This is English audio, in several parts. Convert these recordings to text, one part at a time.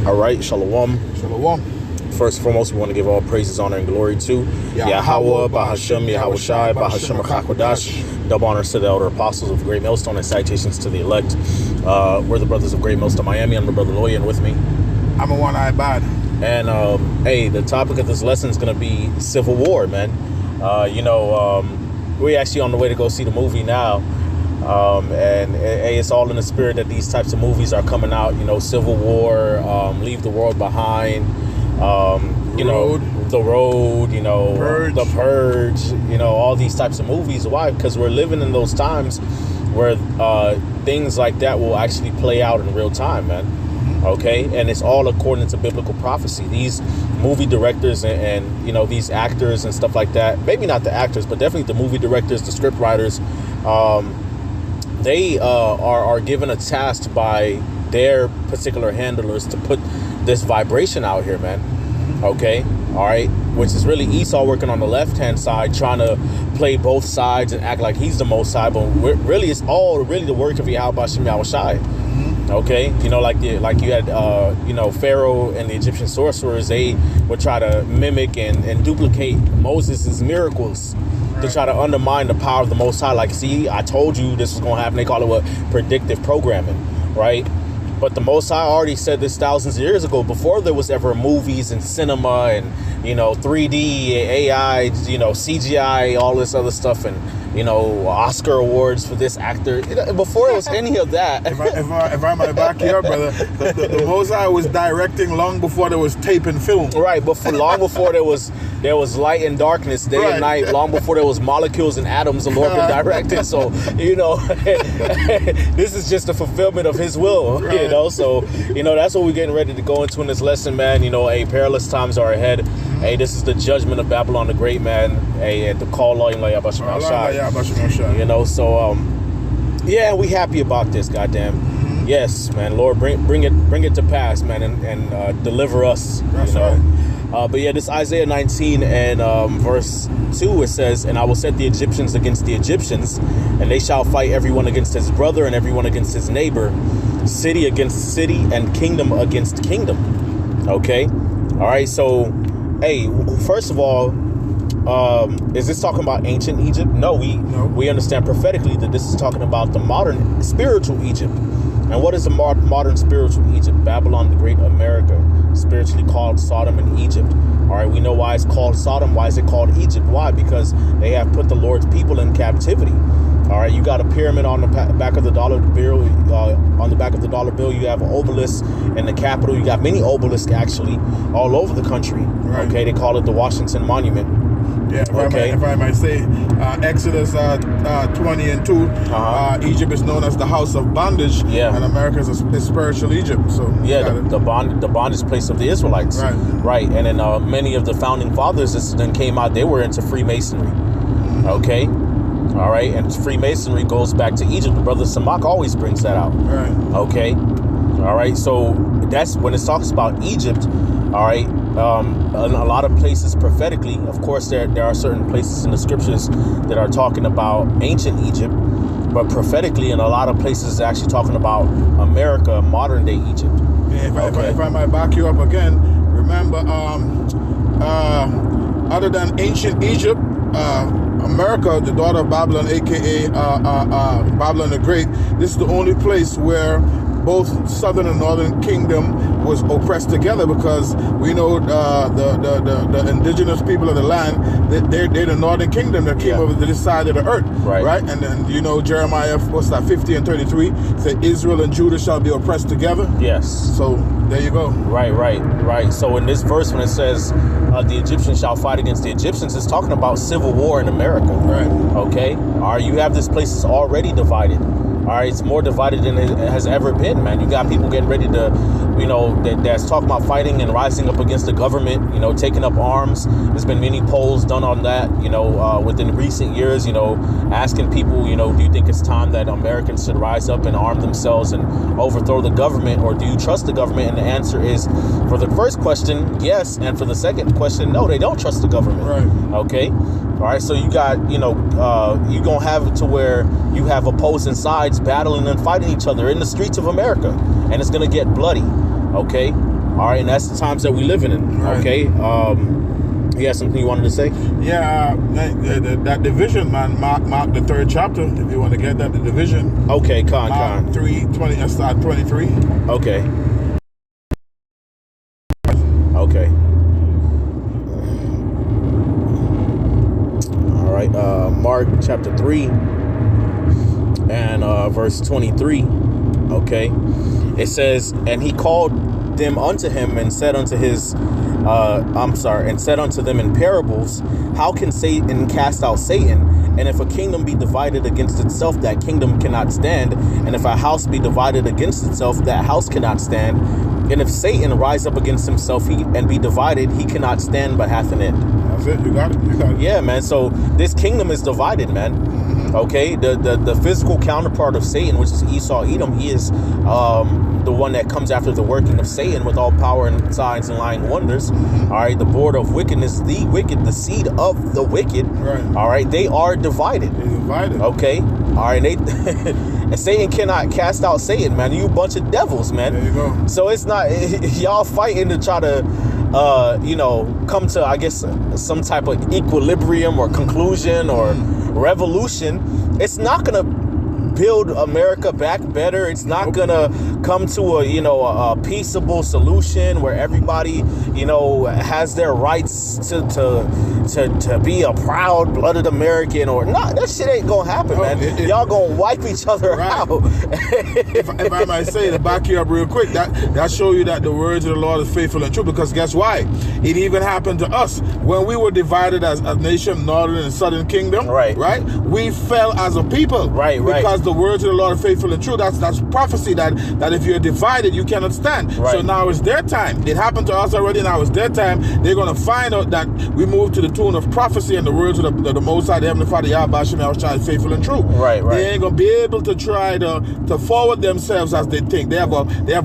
All right, Shalom. Shalom. First and foremost, we want to give all praises, honor, and glory to Yahweh, Bahashem, Yahushai, Bahashem, HaKodash. Double honors to the elder apostles of Great Millstone and salutations to the elect. We're the brothers of Great Millstone, Miami. I'm the brother Loya, and with me, I'm a one-eyed bad. And hey, the topic of this lesson is going to be Civil War, man. We're actually on the way to go see the movie now. And it's all in the spirit that these types of movies are coming out. You know, Civil War, Leave the World Behind, The Road, Purge. The Purge, all these types of movies. Why? Because we're living in those times where things like that will actually play out in real time, man. Okay, and it's all according to biblical prophecy. These movie directors and these actors and stuff like that, maybe not the actors, but definitely the movie directors, the script writers, they are given a task by their particular handlers to put this vibration out here, man. Okay, all right, which is really Esau working on the left-hand side, trying to play both sides and act like he's the most high, but really it's all really the work of Yahweh Shem Yahushai. Okay, like you had Pharaoh and the Egyptian sorcerers, they would try to mimic and duplicate Moses' miracles to try to undermine the power of the Most High. Like, see, I told you this was going to happen. They call it predictive programming, right? But the Most High already said this thousands of years ago, before there was ever movies and cinema and 3D, AI, CGI, all this other stuff, and Oscar awards for this actor. Before it was any of that. if I might back you up, brother, the Most High was directing long before there was tape and film. Right, but long before there was light and darkness, day and night, long before there was molecules and atoms, the Lord been directing. So, this is just a fulfillment of His will, So, that's what we're getting ready to go into in this lesson, man. Hey, perilous times are ahead. Hey, this is the judgment of Babylon the Great, man. Hey, at the call, Lord, so we happy about this, goddamn. Yes, man, Lord, bring it to pass, man, and deliver us. That's right. But this Isaiah 19 and verse 2, it says, "And I will set the Egyptians against the Egyptians, and they shall fight everyone against his brother and everyone against his neighbor, city against city and kingdom against kingdom." Okay, all right. So, hey, first of all, is this talking about ancient Egypt? No, we understand prophetically that this is talking about the modern spiritual Egypt. And what is the modern spiritual Egypt? Babylon the Great, America, spiritually called Sodom and Egypt. All right, we know why it's called Sodom. Why is it called Egypt? Why? Because they have put the Lord's people in captivity. All right, you got a pyramid on the back of the dollar bill. On the back of the dollar bill, you have an obelisk in the capital. You got many obelisks actually all over the country. Right. Okay, they call it the Washington Monument. Yeah, if I might say, Exodus 20 and 2, Egypt is known as the house of bondage, and America is a spiritual Egypt. So the bondage place of the Israelites, right? And then many of the founding fathers then came out. They were into Freemasonry. Okay, all right, and Freemasonry goes back to Egypt. The brother Samak always brings that out. Right. Okay, all right. So that's when it talks about Egypt. All right. In a lot of places prophetically, of course, there are certain places in the scriptures that are talking about ancient Egypt, but prophetically, in a lot of places, it's actually talking about America, modern day Egypt. Yeah, if I might back you up again, remember, other than ancient Egypt, America, the daughter of Babylon, aka Babylon the Great, this is the only place where both southern and northern kingdom was oppressed together, because we know the indigenous people of the land, they're the northern kingdom that came over to this side of the earth, right? And then Jeremiah 50 and 33 said Israel and Judah shall be oppressed together. Yes. So there you go. Right. So in this verse, when it says the Egyptians shall fight against the Egyptians, it's talking about civil war in America. Right. Okay. All right. You have this place that's already divided. All right, it's more divided than it has ever been, man. You got people getting ready to, that's talking about fighting and rising up against the government, taking up arms. There's been many polls done on that, within recent years, asking people, do you think it's time that Americans should rise up and arm themselves and overthrow the government, or do you trust the government? And the answer is, for the first question, yes. And for the second question, no, they don't trust the government. Right. Okay. All right, so you got, you're going to have it to where you have opposing sides battling and fighting each other in the streets of America, and it's going to get bloody, okay? All right, and that's the times that we living in. Right. Okay. You had something you wanted to say? Yeah, that division, man. Mark the 3rd chapter. If you want to get that, the division. Okay, Mark 3:20. Start 23. Okay. Okay. All right. Mark chapter 3 and verse 23. Okay. It says, and he called them unto him and said unto said unto them in parables, how can Satan cast out Satan? And if a kingdom be divided against itself, that kingdom cannot stand. And if a house be divided against itself, that house cannot stand. And if Satan rise up against himself and be divided, he cannot stand but hath an end. That's it. You got it. Yeah, man. So this kingdom is divided, man. Okay, the physical counterpart of Satan, which is Esau Edom, he is the one that comes after the working of Satan with all power and signs and lying wonders. All right, the board of wickedness, the wicked, the seed of the wicked. Right. All right, they are divided. They're divided. Okay. All right, and Satan cannot cast out Satan, man. You a bunch of devils, man. There you go. So it's not y'all fighting to try to come to, I guess, some type of equilibrium or conclusion or revolution. It's not gonna build America back better. It's not gonna come to a peaceable solution where everybody has their rights to be a proud blooded American or not. That shit ain't gonna happen, man. Y'all gonna wipe each other out. if I might say, to back you up real quick, that show you that the words of the Lord is faithful and true, because guess why? It even happened to us when we were divided as a nation, northern and southern kingdom. Right. We fell as a people. Because the words of the Lord are faithful and true. That's prophecy that if you're divided, you cannot stand. So now it's their time. It happened to us already. Now it's their time. They're going to find out that we moved to the tune of prophecy and the words of the Most High, the Heavenly Father, Yahweh Shem Yahushua, is faithful and true. They ain't going to be able to try to forward themselves as they think. They have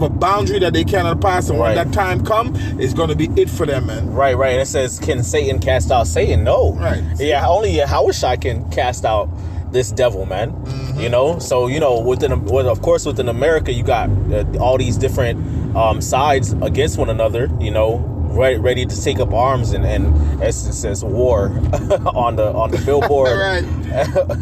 a boundary that they cannot pass, and when that time comes, it's going to be it for them, man. Right. And it says, can Satan cast out Satan? No. Yeah, only Yahushua can cast out this devil, man. So within America, you got all these different sides against one another, ready to take up arms, and it says war on the billboard.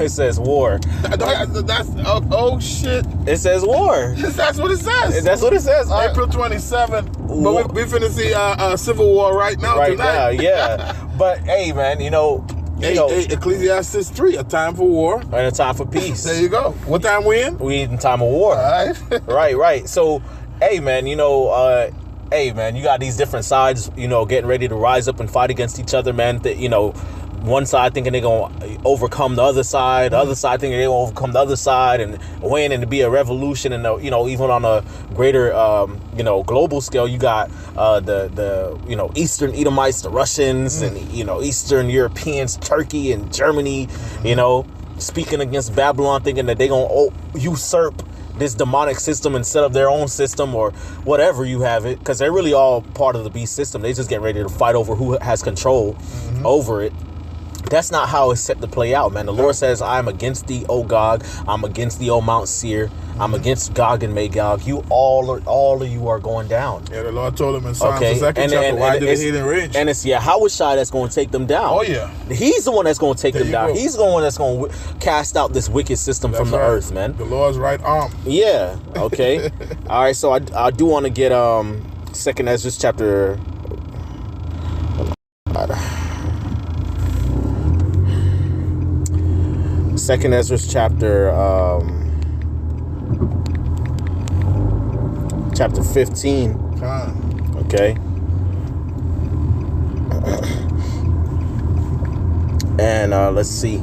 It says war. That's shit. It says war. That's what it says. That's what it says. April 27th. But we finna see civil war right now. Now, yeah. But hey, man, Ecclesiastes 3, a time for war and a time for peace. There you go. What time we in? We in time of war. All right. Right. So, hey, man, you got these different sides, getting ready to rise up and fight against each other, man. One side thinking they're going to overcome the other side, the other side thinking they're going to overcome the other side and win and to be a revolution. And, even on a greater, global scale, you got the Eastern Edomites, the Russians, and, Eastern Europeans, Turkey and Germany, speaking against Babylon, thinking that they're going to usurp this demonic system and set up their own system or whatever you have it, because they're really all part of the beast system. They just get ready to fight over who has control over it. That's not how it's set to play out, man. The Lord says, I'm against thee, O Gog. I'm against thee, O Mount Seir. I'm against Gog and Magog. You all of you are going down. Yeah, the Lord told him in Psalms the 2nd chapter, why did they hit in range? And it's Yahushua that's going to take them down. Oh, yeah. He's the one that's going to take them down. He's the one that's going to cast out this wicked system from the earth, man. The Lord's right arm. Yeah, okay. All right, so I do want to get 2nd Ezra chapter... Second Ezra chapter 15. Okay. And let's see.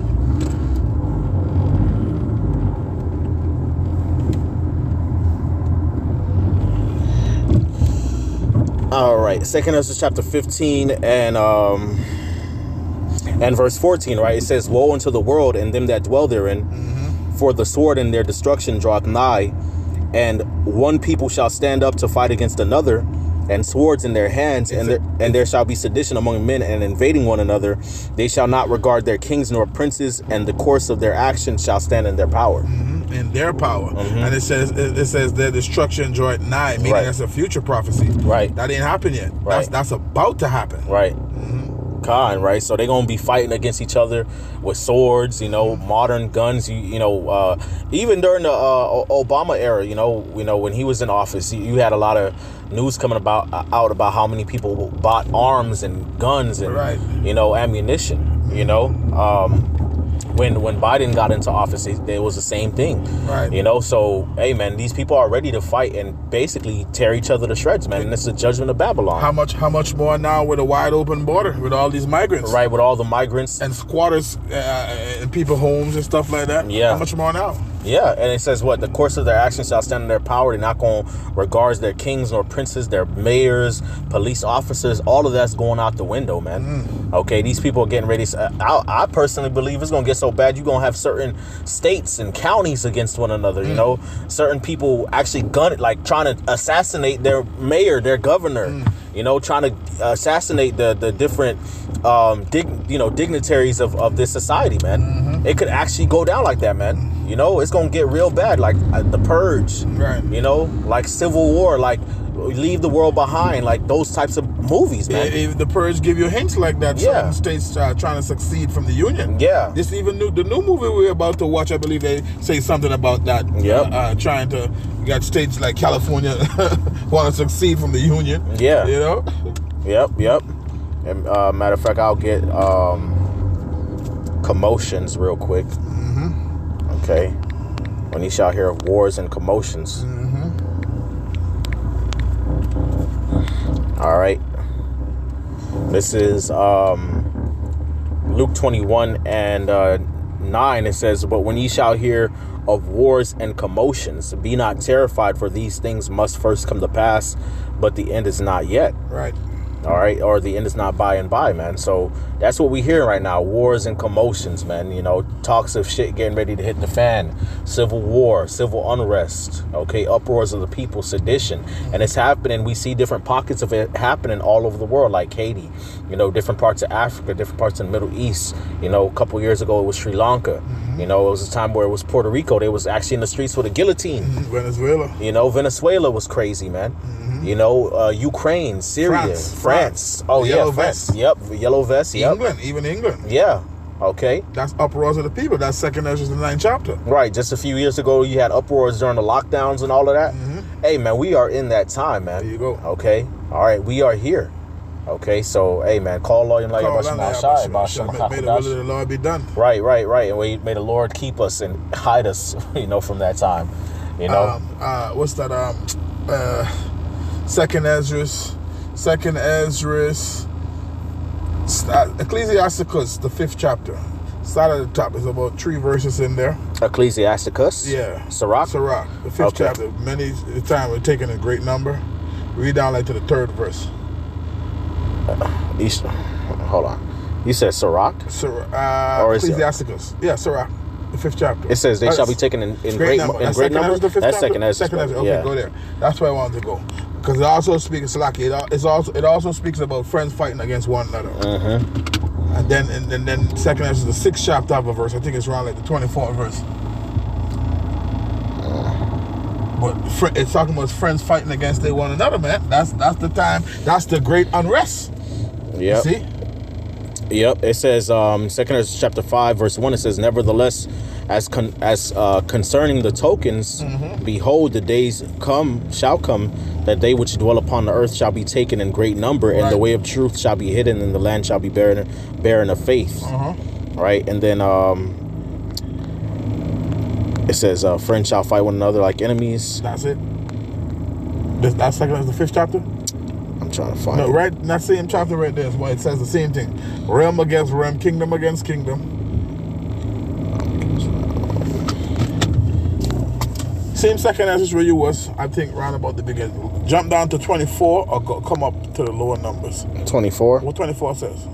All right, 2nd Ezra chapter 15 and verse 14, right? It says, woe unto the world and them that dwell therein, for the sword and their destruction draweth nigh, and one people shall stand up to fight against another, and swords in their hands, and there shall be sedition among men, and invading one another. They shall not regard their kings nor princes, and the course of their actions shall stand in their power. in their power. And it says their destruction draweth nigh, meaning that's a future prophecy. Right. That ain't happened yet. Right. That's about to happen. Right. Right? So they're going to be fighting against each other with swords, modern guns, even during the Obama era, when he was in office, you had a lot of news coming out about how many people bought arms and guns and, ammunition, When Biden got into office, it was the same thing, right? So, hey, man, these people are ready to fight and basically tear each other to shreds, man. And it's the judgment of Babylon. How much more now with a wide open border with all these migrants? Right, with all the migrants. And squatters in people's homes and stuff like that. Yeah. How much more now? Yeah, and it says what? The course of their actions shall stand in their power. They're not going to regard their kings nor princes, their mayors, police officers. All of that's going out the window, man. Okay, these people are getting ready. I personally believe it's going to get so bad you're going to have certain states and counties against one another, Certain people actually trying to assassinate their mayor, their governor, trying to assassinate the different dignitaries of this society, man. It could actually go down like that, man. It's going to get real bad, like the Purge, right? Like Civil War, like Leave the World Behind, like those types of movies, man. If the Purge give you hints like that. Yeah. Some states trying to succeed from the Union. Yeah. The new movie we're about to watch, I believe they say something about that. Yep. Trying to get states like California want to succeed from the Union. Yeah. Yep. And matter of fact, I'll get commotions real quick. Okay. When you shall hear of wars and commotions. All right. This is Luke 21 and 9. It says, but when ye shall hear of wars and commotions, be not terrified, for these things must first come to pass, but the end is not yet. Right. All right. Or the end is not by and by, man. So that's what we hear right now. Wars and commotions, man. Talks of shit getting ready to hit the fan. Civil war, civil unrest. Okay. Uproars of the people, sedition. And it's happening. We see different pockets of it happening all over the world, like Haiti, different parts of Africa, different parts of the Middle East. A couple years ago, it was Sri Lanka. It was a time where it was Puerto Rico. They was actually in the streets with a guillotine. Venezuela. Venezuela was crazy, man. Ukraine, Syria, France. Oh, Yellow France. Vest. Yep, the Yellow Vest. Yep. England, even England. Yeah. Okay. That's uproars of the people. That's 2 Ezra, the 9th chapter. Right. Just a few years ago, you had uproars during the lockdowns and all of that. Hey, man, we are in that time, man. There you go. Okay. All right. We are here. Okay. So, hey, man, call Lord and May the will of the Lord be done. Right. And may the Lord keep us and hide us, from that time. What's that? 2 Ezra, Ecclesiasticus, the 5th chapter. Start at the top. There's about 3 verses in there. Ecclesiasticus? Yeah. Sirach, the 5th chapter. Many times we're taking a great number. Read down to the 3rd verse. Hold on. You said Sirach? Or Ecclesiasticus. Yeah, Sirach. The 5th chapter. It says they shall be taken in great number. That's 2 Ezra. Okay, go there. That's where I wanted to go. Because it also speaks it also speaks about friends fighting against one another. And then 2 Ezra is the 6th chapter of a verse. I think it's around the 24th verse. But it's talking about friends fighting against one another, man. That's the time. That's the great unrest. Yeah. See? Yep. It says 2 Ezra chapter 5 verse 1. It says, nevertheless, as concerning the tokens, behold, the days shall come that they which dwell upon the earth shall be taken in great number, and the way of truth shall be hidden, and the land shall be barren of faith. Right. And then it says friends shall fight one another like enemies. That's it. That's 2 Ezra, the 5th chapter. I'm trying to find it. Right, that same chapter right there is why it says the same thing. Realm against realm, kingdom against kingdom. Same 2 Ezra where you was, I think, round about the beginning. Jump down to 24 or come up to the lower numbers. 24? What 24 says?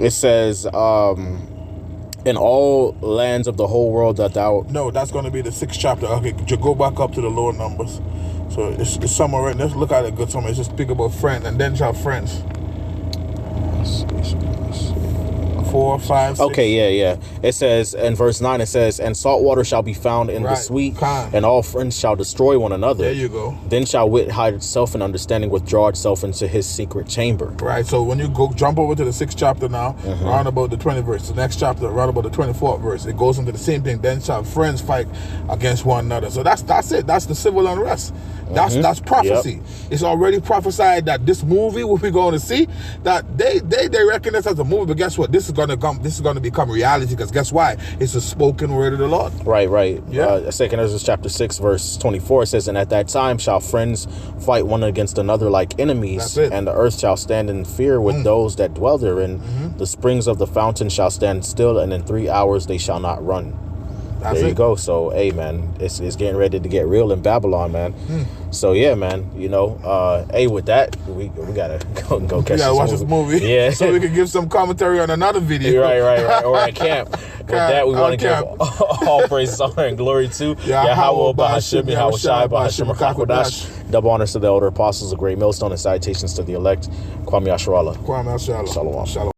It says, in all lands of the whole world that thou... No, that's going to be the 6th chapter. Okay, go back up to the lower numbers. So it's somewhere right. Let's look at it good somewhere. It's just speak about friends and then shall friends. 4, 5, 6. Okay, yeah. It says in verse 9, it says, and salt water shall be found in the Right. sweet, Kind. and all friends shall destroy one another. There you go. Then shall wit hide itself, and understanding withdraw itself into his secret chamber. Right, so when you jump over to the 6th chapter now, Mm-hmm. around about the 20th verse, the next chapter, around about the 24th verse, it goes into the same thing. Then shall friends fight against one another. So that's it. That's the civil unrest. That's prophecy. It's already prophesied that this movie we're going to see, that they reckon this as a movie, but guess what? This is going to become reality, because guess why? It's a spoken word of the Lord. Right. Yeah. 2 Ezra chapter 6 verse 24, it says, and at that time shall friends fight one against another like enemies, That's it. and the earth shall stand in fear with those that dwell therein. The springs of the fountain shall stand still, and in 3 hours they shall not run. That's There it. you go. So, hey, man, it's getting ready to get real in Babylon, man. So, yeah, man, hey, with that, we gotta go catch We gotta watch this movie. Yeah. So we can give some commentary on another video. Right. Or at camp. With that, we want to give all praise, honor, and glory to Yahweh, Bahashim, Yahushai, Bahashim, HaKadosh. Double honors to the elder apostles, a great millstone, and salutations to the elect. Kwame Asherallah. Kwame Shalom. Shalom. Shalom.